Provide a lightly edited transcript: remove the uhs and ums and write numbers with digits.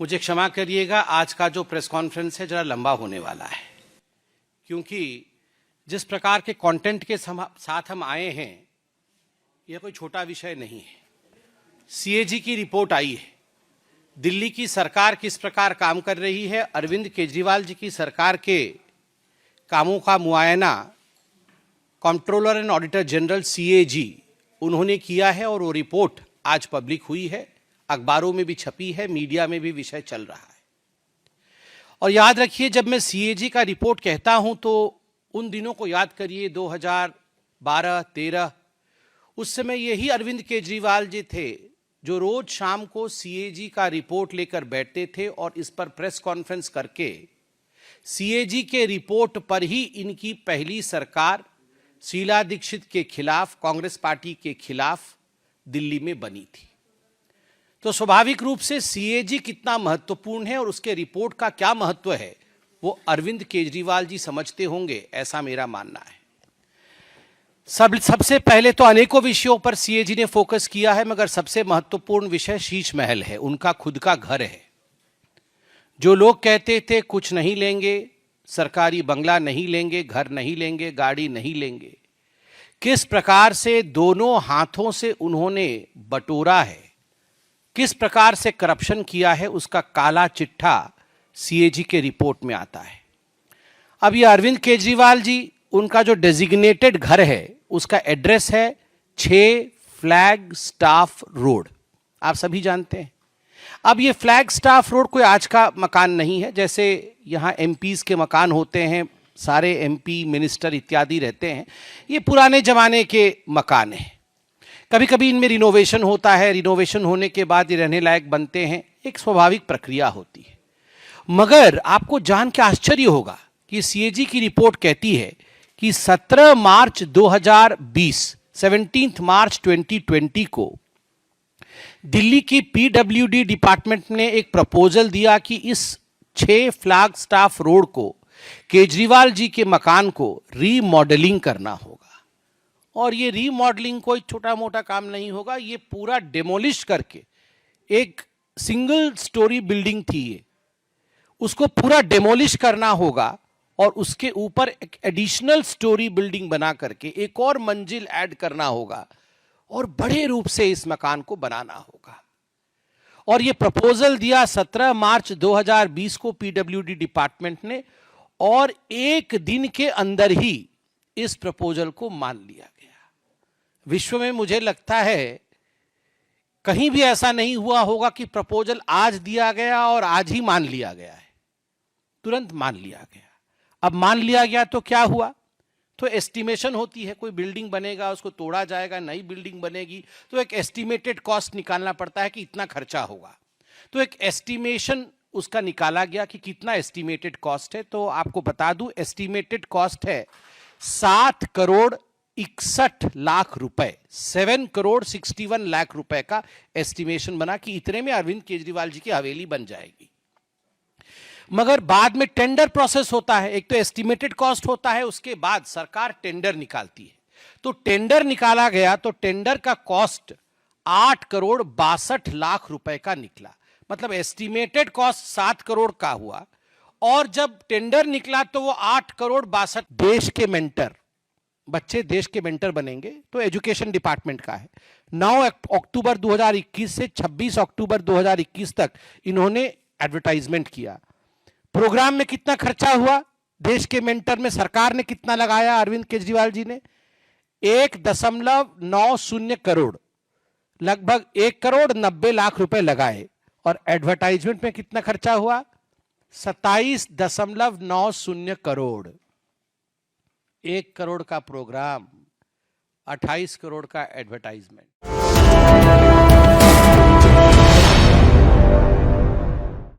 मुझे क्षमा करिएगा, आज का जो प्रेस कॉन्फ्रेंस है जरा लंबा होने वाला है, क्योंकि जिस प्रकार के कंटेंट के साथ हम आए हैं यह कोई छोटा विषय नहीं है। सीएजी की रिपोर्ट आई है, दिल्ली की सरकार किस प्रकार काम कर रही है, अरविंद केजरीवाल जी की सरकार के कामों का मुआयना controller and auditor general CAG उन्होंने किया है और वो रिपोर्ट आज पब्लिक हुई है, अखबारों में भी छपी है, मीडिया में भी विषय चल रहा है। और याद रखिए, जब मैं सीएजी का रिपोर्ट कहता हूं तो उन दिनों को याद करिए, 2012-13, उस समय यही अरविंद केजरीवाल जी थे जो रोज शाम को सीएजी का रिपोर्ट लेकर बैठते थे और इस पर प्रेस कॉन्फ्रेंस करके सीएजी के रिपोर्ट पर ही इनकी पहली सरकार शीला दीक्षित के खिलाफ, कांग्रेस पार्टी के खिलाफ दिल्ली में बनी थी। तो स्वाभाविक रूप से सीएजी कितना महत्वपूर्ण है और उसके रिपोर्ट का क्या महत्व है वो अरविंद केजरीवाल जी समझते होंगे, ऐसा मेरा मानना है। सबसे पहले तो अनेकों विषयों पर सीएजी ने फोकस किया है, मगर सबसे महत्वपूर्ण विषय शीश महल है, उनका खुद का घर है। जो लोग कहते थे कुछ नहीं लेंगे, सरकारी बंगला नहीं लेंगे, घर नहीं लेंगे, गाड़ी नहीं लेंगे, किस प्रकार से दोनों हाथों से उन्होंने बटोरा है, किस प्रकार से करप्शन किया है, उसका काला चिट्ठा सीएजी के रिपोर्ट में आता है। अब ये अरविंद केजरीवाल जी, उनका जो डेजिग्नेटेड घर है उसका एड्रेस है 6 फ्लैग स्टाफ रोड, आप सभी जानते हैं। अब ये फ्लैग स्टाफ रोड कोई आज का मकान नहीं है, जैसे यहाँ एमपीज के मकान होते हैं, सारे एमपी मिनिस्टर इत्यादि रहते हैं, ये पुराने जमाने के मकान हैं। कभी कभी इनमें रिनोवेशन होता है, रिनोवेशन होने के बाद ये रहने लायक बनते हैं, एक स्वाभाविक प्रक्रिया होती है। मगर आपको जान के आश्चर्य होगा कि सीएजी की रिपोर्ट कहती है कि 17 मार्च 2020, 17 मार्च 2020 को दिल्ली की पीडब्ल्यूडी डिपार्टमेंट ने एक प्रपोजल दिया कि इस 6 फ्लैग स्टाफ रोड को, केजरीवाल जी के मकान को रीमॉडलिंग करना होगा। और ये रीमॉडलिंग कोई छोटा मोटा काम नहीं होगा, ये पूरा डेमोलिश करके, एक सिंगल स्टोरी बिल्डिंग थी ये, उसको पूरा डेमोलिश करना होगा और उसके ऊपर एक एडिशनल स्टोरी बिल्डिंग बना करके एक और मंजिल ऐड करना होगा और बड़े रूप से इस मकान को बनाना होगा। और ये प्रपोजल दिया 17 मार्च 2020 को पीडब्ल्यूडी डिपार्टमेंट ने, और एक दिन के अंदर ही इस प्रपोजल को मान लिया गया। विश्व में मुझे लगता है कहीं भी ऐसा नहीं हुआ होगा कि प्रपोजल आज दिया गया और आज ही मान लिया गया है, तुरंत मान लिया गया। अब मान लिया गया तो क्या हुआ, तो एस्टिमेशन होती है, कोई बिल्डिंग बनेगा, उसको तोड़ा जाएगा, नई बिल्डिंग बनेगी, तो एक एस्टिमेटेड कॉस्ट निकालना पड़ता है कि इतना खर्चा होगा। तो एक एस्टिमेशन उसका निकाला गया कि कितना एस्टिमेटेड कॉस्ट है। तो आपको बता दूं, एस्टिमेटेड कॉस्ट है 7 करोड़ 61 लाख रुपए, 7 करोड़ 61 लाख रुपए का एस्टिमेशन बना कि इतने में अरविंद केजरीवाल जी की हवेली बन जाएगी। मगर बाद में टेंडर प्रोसेस होता है, एक तो एस्टिमेटेड कॉस्ट होता है, उसके बाद सरकार टेंडर निकालती है। तो टेंडर निकाला गया तो टेंडर का कॉस्ट 8 करोड़ 62 लाख रुपए का निकला। मतलब एस्टिमेटेड कॉस्ट 7 करोड़ का हुआ और जब टेंडर निकला तो वो 8 करोड़ 62। देश के मेंटर, बच्चे देश के मेंटर बनेंगे तो एजुकेशन डिपार्टमेंट का है। 9 अक्टूबर 2021 से 26 अक्टूबर 2021 तक इन्होंने एडवर्टाइजमेंट किया। प्रोग्राम में कितना खर्चा हुआ, देश के मेंटर में सरकार ने कितना लगाया, अरविंद केजरीवाल जी ने 1.90 करोड़, लगभग 1 करोड़ 90 लाख रुपए लगाए। और एडवर्टाइजमेंट में कितना खर्चा हुआ, 27.90 करोड़। 1 करोड़ का प्रोग्राम, 28 करोड़ का एडवर्टाइजमेंट।